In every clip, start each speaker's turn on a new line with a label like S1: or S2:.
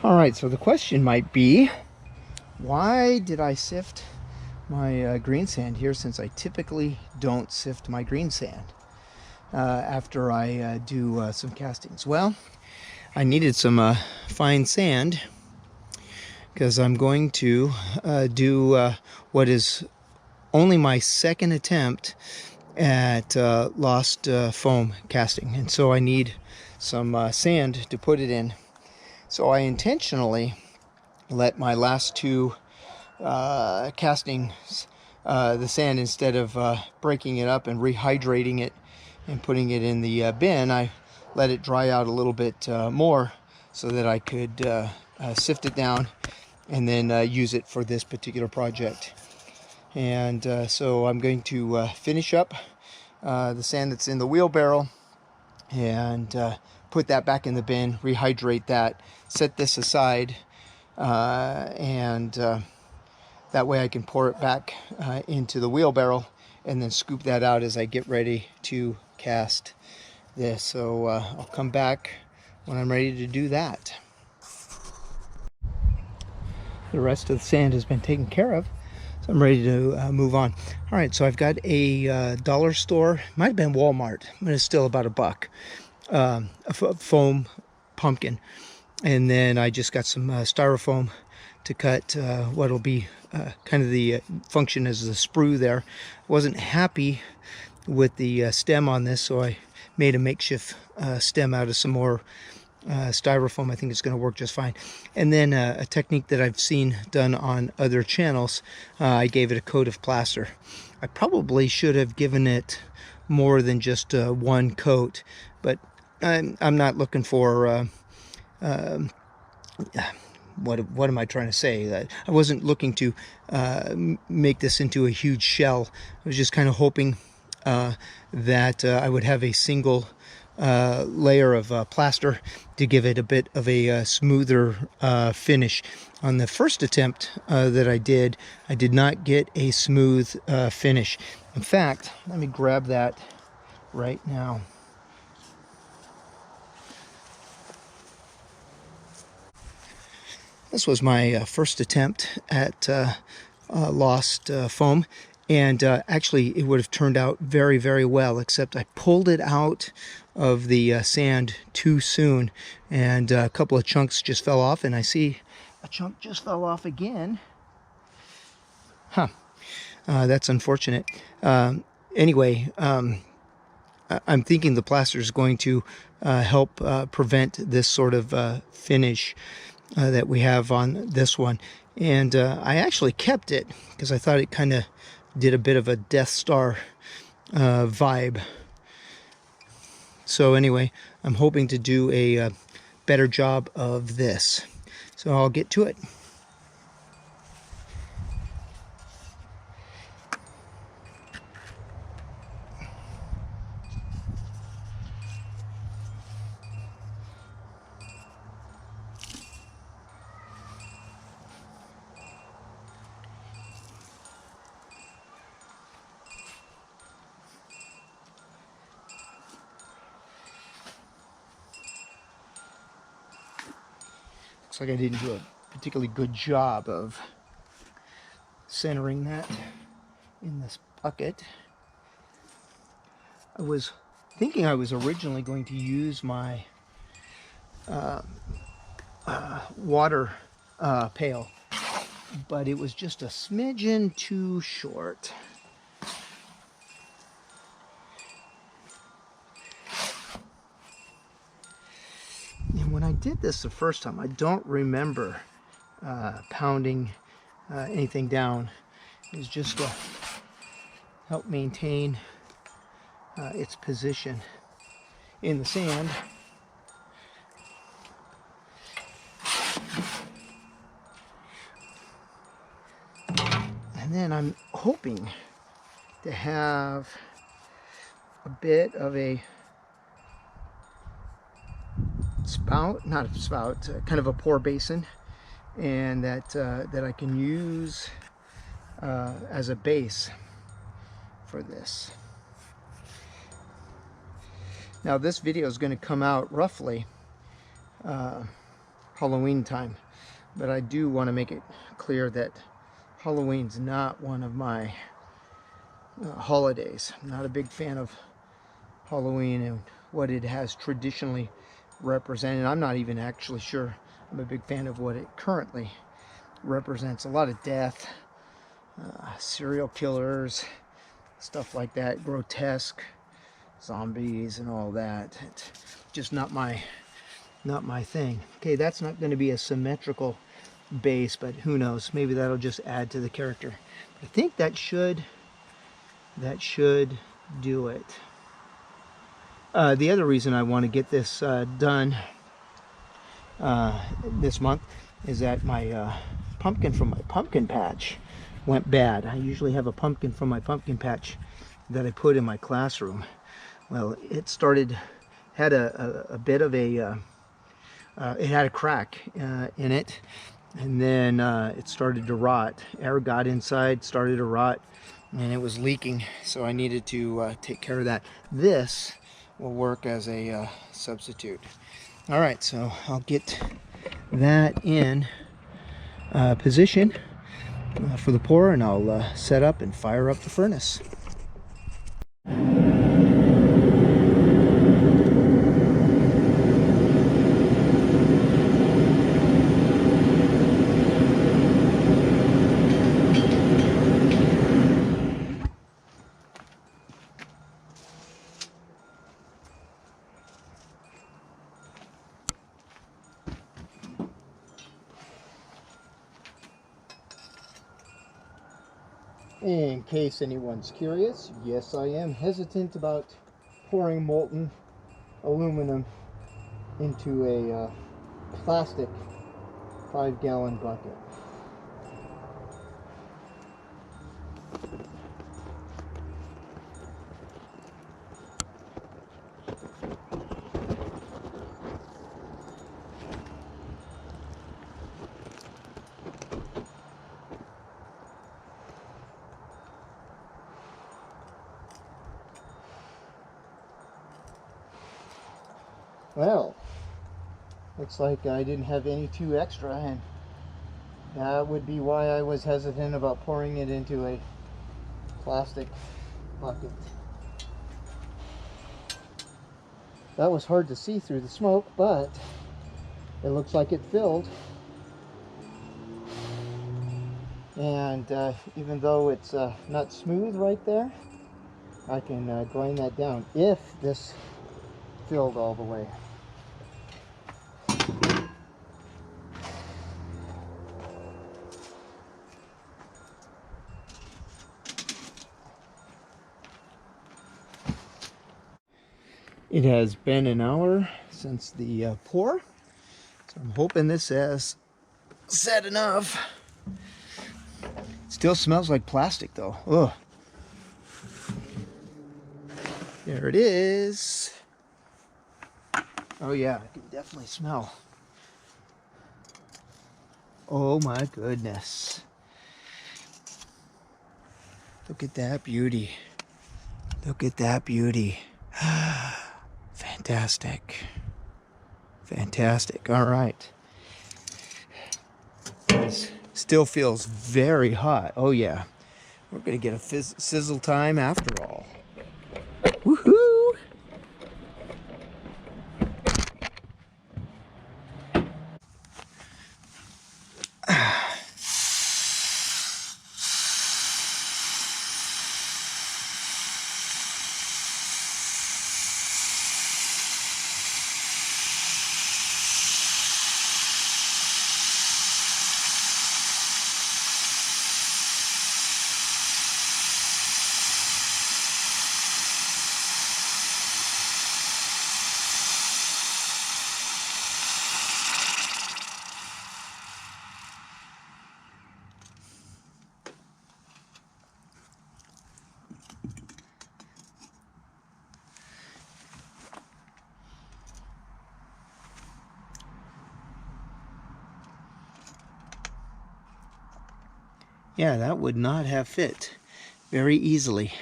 S1: All right, so the question might be, why did I sift my green sand here, since I typically don't sift my green sand after I do some castings? Well, I needed some fine sand because I'm going to do what is only my second attempt at lost foam casting, and so I need some sand to put it in. So I intentionally let my last two castings, the sand, instead of breaking it up and rehydrating it and putting it in the bin, I let it dry out a little bit more so that I could sift it down and then use it for this particular project. And so I'm going to finish up the sand that's in the wheelbarrow and put that back in the bin, rehydrate that, set this aside, and that way I can pour it back into the wheelbarrow and then scoop that out as I get ready to cast this. So I'll come back when I'm ready to do that. The rest of the sand has been taken care of, so I'm ready to move on. All right, so I've got a dollar store, might have been Walmart, but it's still about $1, a foam pumpkin. And then I just got some styrofoam to cut what'll be kind of the function as the sprue there. I wasn't happy with the stem on this, so I made a makeshift stem out of some more styrofoam. I think it's going to work just fine. And then a technique that I've seen done on other channels, I gave it a coat of plaster. I probably should have given it more than just one coat, but I'm not looking for what am I trying to say? I wasn't looking to make this into a huge shell. I was just kind of hoping that I would have a single layer of plaster to give it a bit of a smoother finish. On the first attempt that I did not get a smooth finish. In fact, let me grab that right now. This was my first attempt at lost foam, and actually it would have turned out very, very well, except I pulled it out of the sand too soon, and a couple of chunks just fell off, and I see a chunk just fell off again. That's unfortunate. Anyway, I'm thinking the plaster is going to help prevent this sort of finish that we have on this one. And I actually kept it because I thought it kind of did a bit of a Death Star vibe. So anyway, I'm hoping to do a better job of this. So I'll get to it. Looks like I didn't do a particularly good job of centering that in this bucket. I was thinking I was originally going to use my water pail, but it was just a smidgen too short. And when I did this the first time, I don't remember pounding anything down. It was just to help maintain its position in the sand. And then I'm hoping to have a bit of a spout, not a spout, kind of a pour basin, and that I can use as a base for this. Now this video is going to come out roughly Halloween time. But I do want to make it clear that Halloween's not one of my holidays. I'm not a big fan of Halloween and what it has traditionally represented. I'm not even actually sure I'm a big fan of what it currently represents. A lot of death, serial killers, stuff like that, grotesque zombies and all that. It's just not my thing. Okay, that's not going to be a symmetrical bass, but who knows, maybe that'll just add to the character. I think that should do it. The other reason I want to get this done this month is that my pumpkin from my pumpkin patch went bad. I usually have a pumpkin from my pumpkin patch that I put in my classroom. Well, it had a bit of a it had a crack in it, and then it started to rot. Air got inside, started to rot, and it was leaking, so I needed to take care of that. This will work as a substitute. All right, so I'll get that in position for the pour, and I'll set up and fire up the furnace. In case anyone's curious, yes, I am hesitant about pouring molten aluminum into a plastic 5-gallon bucket. Well, looks like I didn't have any too extra, and that would be why I was hesitant about pouring it into a plastic bucket. That was hard to see through the smoke, but it looks like it filled. And even though it's not smooth right there, I can grind that down if this filled all the way. It has been an hour since the pour, so I'm hoping this has set enough. It still smells like plastic though. Ugh. There it is. Oh yeah, I can definitely smell. Oh my goodness. Look at that beauty. Look at that beauty. Fantastic. Fantastic. All right. This still feels very hot. Oh yeah. We're going to get a sizzle time after all. Woohoo! Yeah, that would not have fit very easily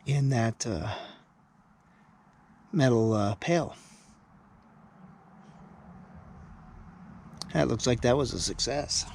S1: in that metal pail. That looks like that was a success.